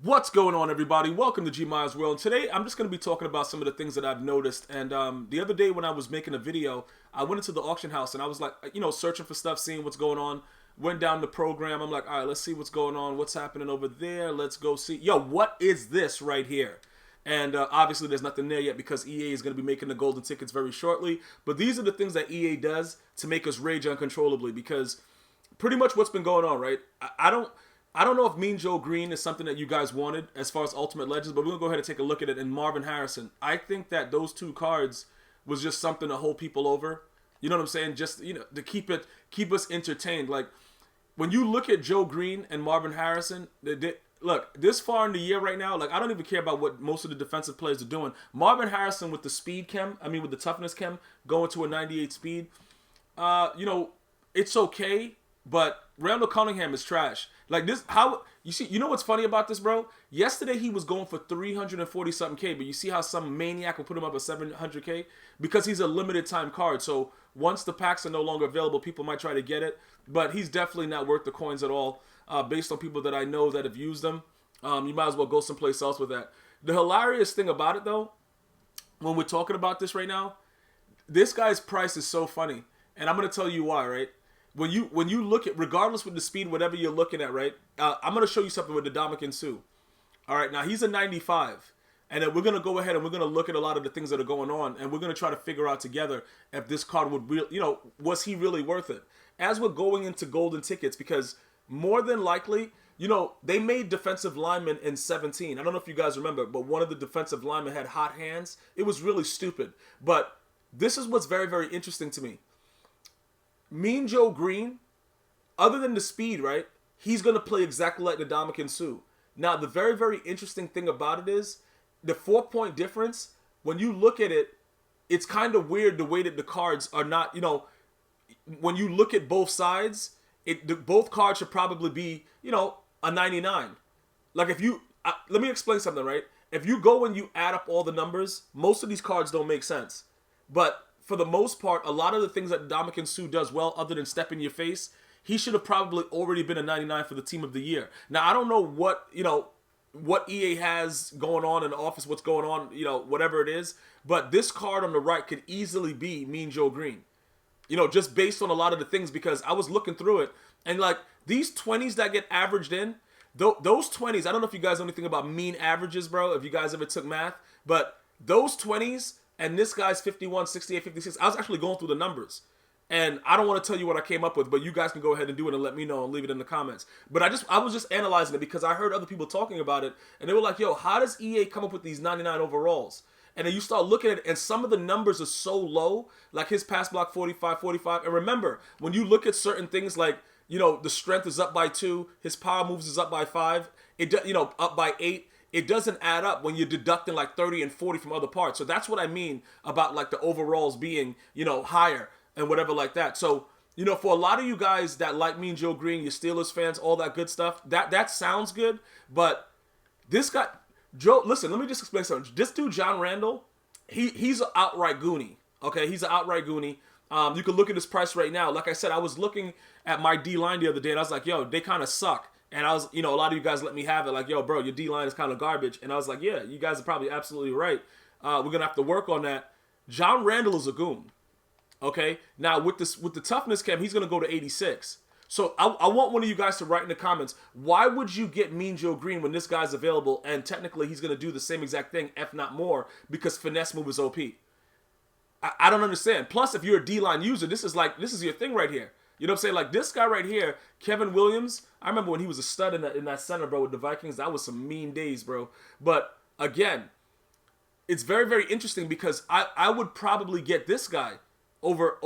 What's going on, everybody? Welcome to GmiasWorld. Today, I'm just going to be talking about some of the things that I've noticed. And the other day when I was making a video, I went into the auction house and I was like, searching for stuff, seeing what's going on. Went down the program. I'm like, all right, let's see what's going on. What's happening over there? Let's go see. Yo, what is this right here? And obviously, there's nothing there yet because EA is going to be making the golden tickets very shortly. But these are the things that EA does to make us rage uncontrollably because pretty much what's been going on, right? I don't know if Mean Joe Green is something that you guys wanted as far as Ultimate Legends, but we're gonna go ahead and take a look at it. And Marvin Harrison, I think that those two cards was just something to hold people over. You know what I'm saying? Just to keep us entertained. Like when you look at Joe Green and Marvin Harrison, look this far in the year right now. Like I don't even care about what most of the defensive players are doing. Marvin Harrison with the speed chem, with the toughness chem, going to a 98 speed. It's okay, but Randle Cunningham is trash. Like this, how you know what's funny about this, bro? Yesterday he was going for 340 something K, but you see how some maniac will put him up at 700K because he's a limited time card. So once the packs are no longer available, people might try to get it, but he's definitely not worth the coins at all. Based on people that I know that have used them, you might as well go someplace else with that. The hilarious thing about it, though, when we're talking about this right now, this guy's price is so funny, and I'm gonna tell you why, right? When you look at, regardless with the speed, whatever you're looking at, right? I'm going to show you something with the Dominican Sue. All right, now he's a 95. And then we're going to go ahead and we're going to look at a lot of the things that are going on. And we're going to try to figure out together if this card would really, was he really worth it? As we're going into golden tickets, because more than likely, they made defensive linemen in 17. I don't know if you guys remember, but one of the defensive linemen had hot hands. It was really stupid. But this is what's very, very interesting to me. Mean Joe Green, other than the speed, right? He's going to play exactly like the Dominican Sue. Now, the very, very interesting thing about it is the 4-point difference. When you look at it, it's kind of weird the way that the cards are not, when you look at both sides, both cards should probably be, a 99. Like if you, let me explain something, right? If you go and you add up all the numbers, most of these cards don't make sense. But for the most part, a lot of the things that Dominican Sue does well, other than step in your face, he should have probably already been a 99 for the team of the year. Now, I don't know what EA has going on in the office, what's going on, whatever it is, but this card on the right could easily be Mean Joe Green. Just based on a lot of the things, because I was looking through it, and like these 20s that get averaged in, those 20s, I don't know if you guys know anything about mean averages, bro, if you guys ever took math, but those 20s, and this guy's 51, 68, 56. I was actually going through the numbers. And I don't want to tell you what I came up with, but you guys can go ahead and do it and let me know and leave it in the comments. But I was just analyzing it because I heard other people talking about it. And they were like, yo, how does EA come up with these 99 overalls? And then you start looking at it, and some of the numbers are so low, like his pass block 45, 45. And remember, when you look at certain things like, the strength is up by 2, his power moves is up by 5, up by 8. It doesn't add up when you're deducting like 30 and 40 from other parts. So that's what I mean about like the overalls being, higher and whatever like that. So, for a lot of you guys that like Mean Joe Green, your Steelers fans, all that good stuff, that sounds good. But this guy, Joe, listen, let me just explain something. This dude, John Randle, he's an outright goonie. Okay, he's an outright goonie. You can look at his price right now. Like I said, I was looking at my D-line the other day and I was like, yo, they kind of suck. And I was, a lot of you guys let me have it. Like, yo, bro, your D-line is kind of garbage. And I was like, yeah, you guys are probably absolutely right. We're going to have to work on that. John Randle is a goon. Okay? Now, with the toughness cam, he's going to go to 86. So I want one of you guys to write in the comments, why would you get Mean Joe Green when this guy's available and technically he's going to do the same exact thing, if not more, because finesse move is OP? I don't understand. Plus, if you're a D-line user, this is your thing right here. You know what I'm saying? Like this guy right here, Kevin Williams. I remember when he was a stud in that center, bro, with the Vikings. That was some mean days, bro. But again, it's very, very interesting because I would probably get this guy over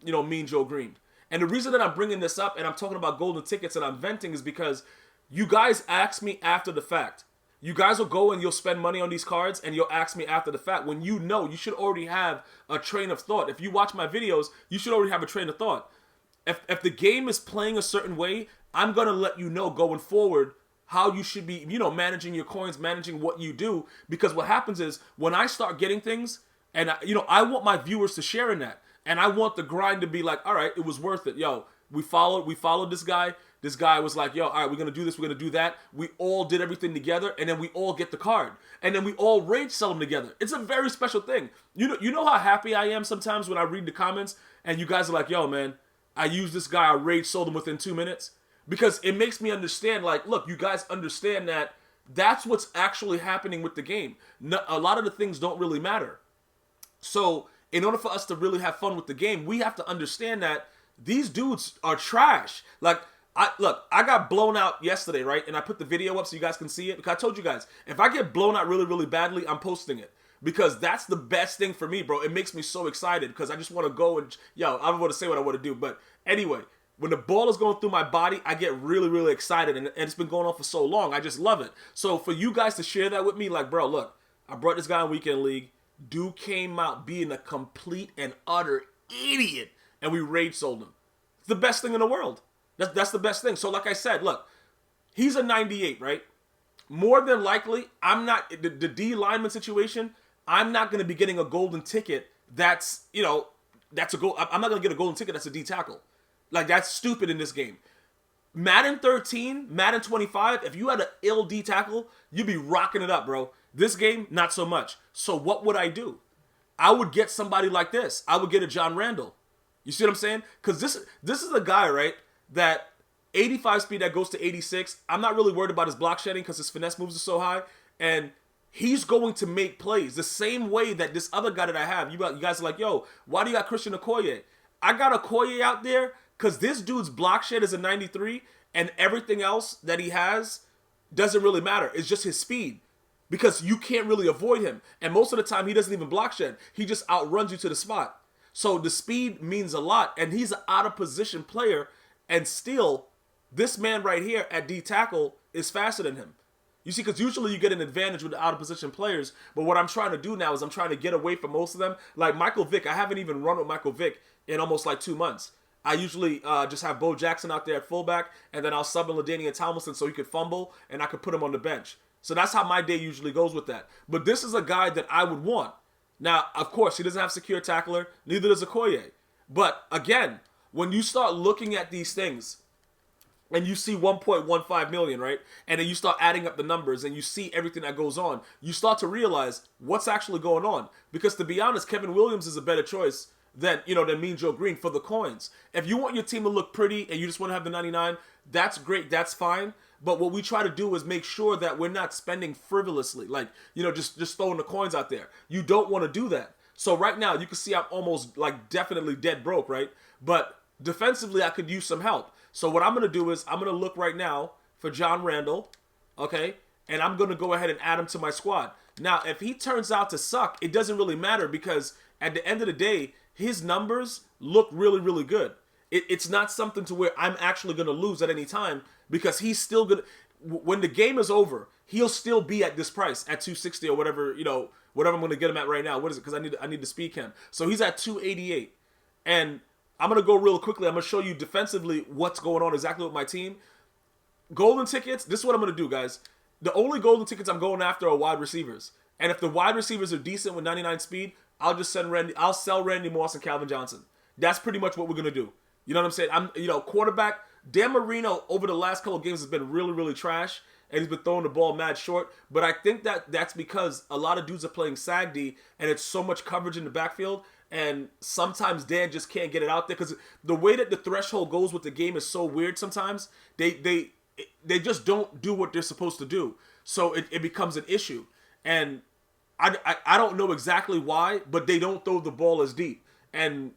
Mean Joe Green. And the reason that I'm bringing this up and I'm talking about golden tickets and I'm venting is because you guys ask me after the fact. You guys will go and you'll spend money on these cards and you'll ask me after the fact when you should already have a train of thought. If you watch my videos, you should already have a train of thought. If the game is playing a certain way, I'm going to let you know going forward how you should be, managing your coins, managing what you do. Because what happens is when I start getting things and, I want my viewers to share in that. And I want the grind to be like, all right, it was worth it. Yo, we followed this guy. this guy was like, yo, all right, we're going to do this, we're going to do that. We all did everything together, and then we all get the card. And then we all rage sell them together. It's a very special thing. You know how happy I am sometimes when I read the comments, and you guys are like, yo, man, I used this guy, I rage sold him within 2 minutes. Because it makes me understand, like, look, you guys understand that that's what's actually happening with the game. A lot of the things don't really matter. So in order for us to really have fun with the game, we have to understand that these dudes are trash. Like, I got blown out yesterday, right? And I put the video up so you guys can see it. Because I told you guys, if I get blown out really, really badly, I'm posting it. Because that's the best thing for me, bro. It makes me so excited because I just want to go and, I don't want to say what I want to do. But anyway, when the ball is going through my body, I get really, really excited. And it's been going on for so long. I just love it. So for you guys to share that with me, like, bro, look, I brought this guy in Weekend League. Dude came out being a complete and utter idiot. And we rage sold him. It's the best thing in the world. That's the best thing. So like I said, look, he's a 98, right? More than likely, I'm not, the D lineman situation, I'm not going to be getting a golden ticket that's, that's a goal. I'm not going to get a golden ticket that's a D tackle. Like, that's stupid in this game. Madden 13, Madden 25, if you had an ill D tackle, you'd be rocking it up, bro. This game, not so much. So what would I do? I would get somebody like this. I would get a John Randle. You see what I'm saying? Because this is a guy, right, that 85 speed that goes to 86. I'm not really worried about his block shedding because his finesse moves are so high. And he's going to make plays the same way that this other guy that I have. You guys are like, yo, why do you got Christian Okoye? I got Okoye out there because this dude's block shed is a 93 and everything else that he has doesn't really matter. It's just his speed. Because you can't really avoid him. And most of the time, he doesn't even block shed. He just outruns you to the spot. So the speed means a lot. And he's an out-of-position player. And still, this man right here at D tackle is faster than him. You see, because usually you get an advantage with the out-of-position players. But what I'm trying to do now is I'm trying to get away from most of them. Like Michael Vick, I haven't even run with Michael Vick in almost like 2 months. I usually just have Bo Jackson out there at fullback. And then I'll sub in LaDainian Tomlinson so he could fumble. And I could put him on the bench. So that's how my day usually goes with that. But this is a guy that I would want. Now, of course, he doesn't have secure tackler. Neither does Okoye. But again, when you start looking at these things and you see 1.15 million, right? And then you start adding up the numbers and you see everything that goes on, you start to realize what's actually going on. Because to be honest, Kevin Williams is a better choice than Mean Joe Green for the coins. If you want your team to look pretty and you just want to have the 99, that's great. That's fine. But what we try to do is make sure that we're not spending frivolously, like, just throwing the coins out there. You don't want to do that. So right now, you can see I'm almost, like, definitely dead broke, right? But defensively, I could use some help. So what I'm going to do is I'm going to look right now for John Randle, okay? And I'm going to go ahead and add him to my squad. Now, if he turns out to suck, it doesn't really matter because at the end of the day, his numbers look really, really good. It's not something to where I'm actually going to lose at any time because he's still going to, when the game is over, he'll still be at this price at 260 or whatever, whatever I'm going to get him at right now. What is it? Because I need to speak him. So he's at 288. And I'm going to go real quickly. I'm going to show you defensively what's going on exactly with my team. Golden tickets, this is what I'm going to do, guys. The only golden tickets I'm going after are wide receivers. And if the wide receivers are decent with 99 speed, I'll sell Randy Moss and Calvin Johnson. That's pretty much what we're going to do. You know what I'm saying? Quarterback, Dan Marino over the last couple of games has been really, really trash. And he's been throwing the ball mad short. But I think that's because a lot of dudes are playing sag D. And it's so much coverage in the backfield. And sometimes Dan just can't get it out there. Because the way that the threshold goes with the game is so weird sometimes. They just don't do what they're supposed to do. So it becomes an issue. And I don't know exactly why. But they don't throw the ball as deep. And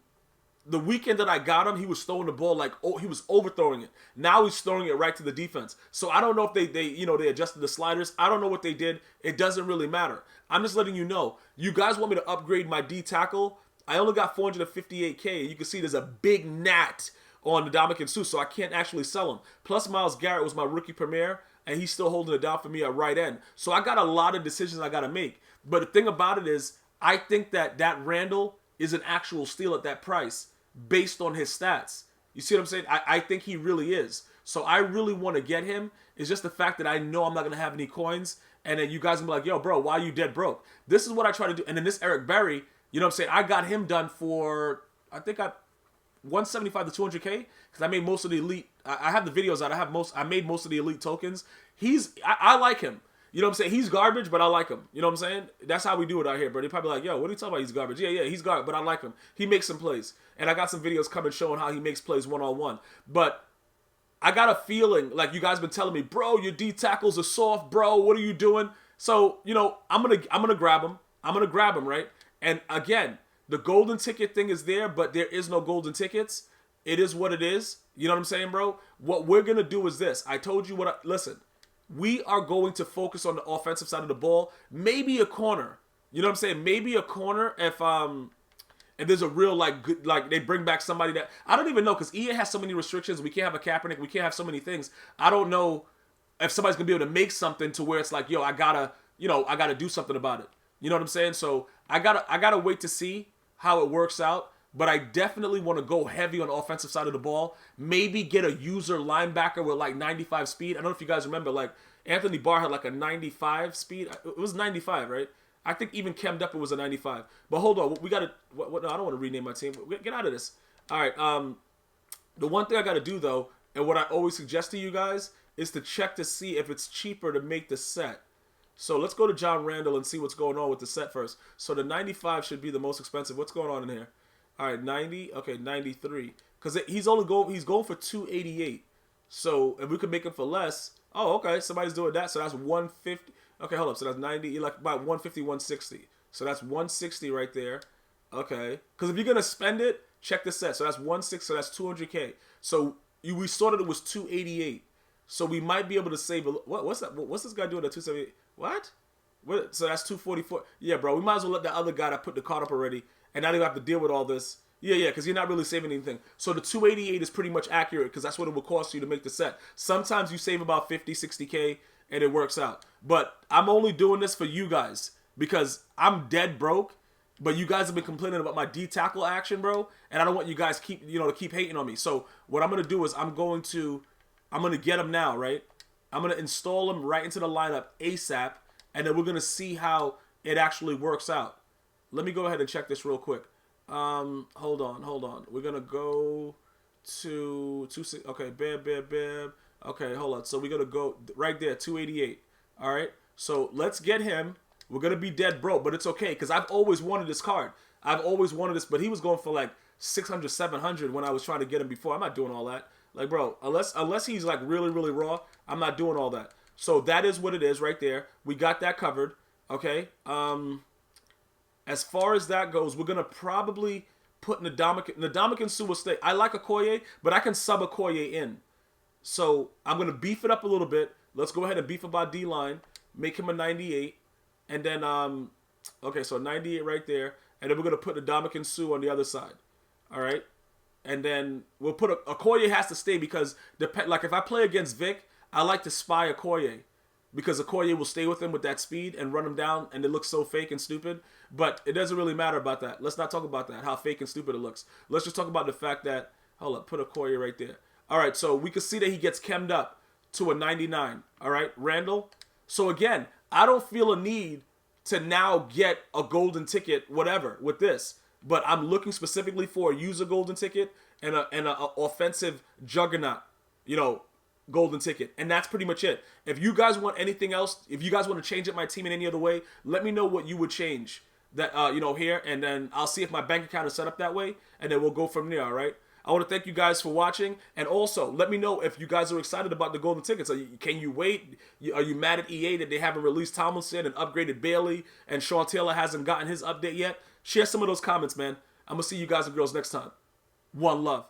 the weekend that I got him, he was throwing the ball he was overthrowing it. Now he's throwing it right to the defense. So I don't know if they adjusted the sliders. I don't know what they did. It doesn't really matter. I'm just letting you know. You guys want me to upgrade my D tackle? I only got 458K. You can see there's a big gnat on the Ndamukong Suh, so I can't actually sell him. Plus Myles Garrett was my rookie premier, and he's still holding it down for me at right end. So I got a lot of decisions I got to make. But the thing about it is, I think that Randle is an actual steal at that price based on his stats. You see what I'm saying? I think he really is. So I really want to get him. It's just the fact that I know I'm not going to have any coins. And then you guys will be like, yo, bro, why are you dead broke? This is what I try to do. And then this Eric Berry, you know what I'm saying? I got him done for, I think 175 to 200K because I made most of the elite I have the videos out. I made most of the elite tokens. I like him. You know what I'm saying? He's garbage, but I like him. You know what I'm saying? That's how we do it out here, bro. They probably like, yo, what are you talking about? He's garbage. Yeah, he's garbage, but I like him. He makes some plays. And I got some videos coming showing how he makes plays one-on-one. But I got a feeling, like you guys been telling me, bro, your D tackles are soft, bro. What are you doing? So, you know, I'm gonna grab him. I'm gonna grab him, right? And again, the golden ticket thing is there, but there is no golden tickets. It is what it is. You know what I'm saying, bro? What we're gonna do is this. I told you listen. We are going to focus on the offensive side of the ball. Maybe a corner. You know what I'm saying? Maybe a corner if there's a real like good, like they bring back somebody that I don't even know, because EA has so many restrictions. We can't have a Kaepernick. We can't have so many things. I don't know if somebody's gonna be able to make something to where it's like, yo, I gotta do something about it. You know what I'm saying? So I gotta wait to see how it works out. But I definitely want to go heavy on the offensive side of the ball. Maybe get a user linebacker with like 95 speed. I don't know if you guys remember, like Anthony Barr had like a 95 speed. It was 95, right? I think even chemmed up it was a 95. But hold on, we got to. No, I don't want to rename my team. Get out of this. All right. The one thing I got to do though, and what I always suggest to you guys is to check to see if it's cheaper to make the set. So let's go to John Randle and see what's going on with the set first. So the 95 should be the most expensive. What's going on in here? All right, 90. Okay, 93. Because he's going for 288. So if we could make him for less. Oh, okay. Somebody's doing that. So that's 150. Okay, hold up. So that's 90. Like about 150, 160. So that's 160 right there. Okay. Because if you're gonna spend it, check the set. So that's 160. So that's 200K. So we sorted it was 288. So we might be able to save. What's that? What's this guy doing at 278? What? So that's 244. Yeah, bro. We might as well let the other guy that put the card up already. And now they have to deal with all this. Yeah, because you're not really saving anything. So the 288 is pretty much accurate because that's what it will cost you to make the set. Sometimes you save about 50, 60K and it works out. But I'm only doing this for you guys because I'm dead broke. But you guys have been complaining about my D tackle action, bro. And I don't want you guys to keep hating on me. So what I'm going to do is I'm going to get him now, right? I'm going to install him right into the lineup ASAP. And then we're going to see how it actually works out. Let me go ahead and check this real quick. Hold on. We're gonna go to okay, bam. Okay, hold on. So we're gonna go right there, 288. All right. So let's get him. We're gonna be dead broke, but it's okay because I've always wanted this card. I've always wanted this, but he was going for like 600, 700 when I was trying to get him before. I'm not doing all that. Like, bro, unless he's like really, really raw, I'm not doing all that. So that is what it is right there. We got that covered. Okay. As far as that goes, we're going to probably put Ndamukong Suh will stay. I like Okoye, but I can sub Okoye in. So I'm going to beef it up a little bit. Let's go ahead and beef up our D-line. Make him a 98. And then, okay, so 98 right there. And then we're going to put Ndamukong Suh on the other side. All right? And then we'll put Okoye has to stay because, like if I play against Vic, I like to spy Okoye. Because Okoye will stay with him with that speed and run him down, and it looks so fake and stupid. But it doesn't really matter about that. Let's not talk about that, how fake and stupid it looks. Let's just talk about the fact that, hold up, put Okoye right there. All right, so we can see that he gets chemmed up to a 99. All right, Randle. So again, I don't feel a need to now get a golden ticket, whatever, with this. But I'm looking specifically for a user golden ticket and an offensive juggernaut, golden ticket. And that's pretty much it. If you guys want anything else, if you guys want to change up my team in any other way, let me know what you would change that here, and then I'll see if my bank account is set up that way, and then we'll go from there. All right. I want to thank you guys for watching, and also let me know if you guys are excited about the golden tickets. Can you wait? Are you mad at EA that they haven't released Tomlinson and upgraded Bailey, and Sean Taylor hasn't gotten his update yet? Share some of those comments, man. I'm gonna see you guys and girls next time. One love.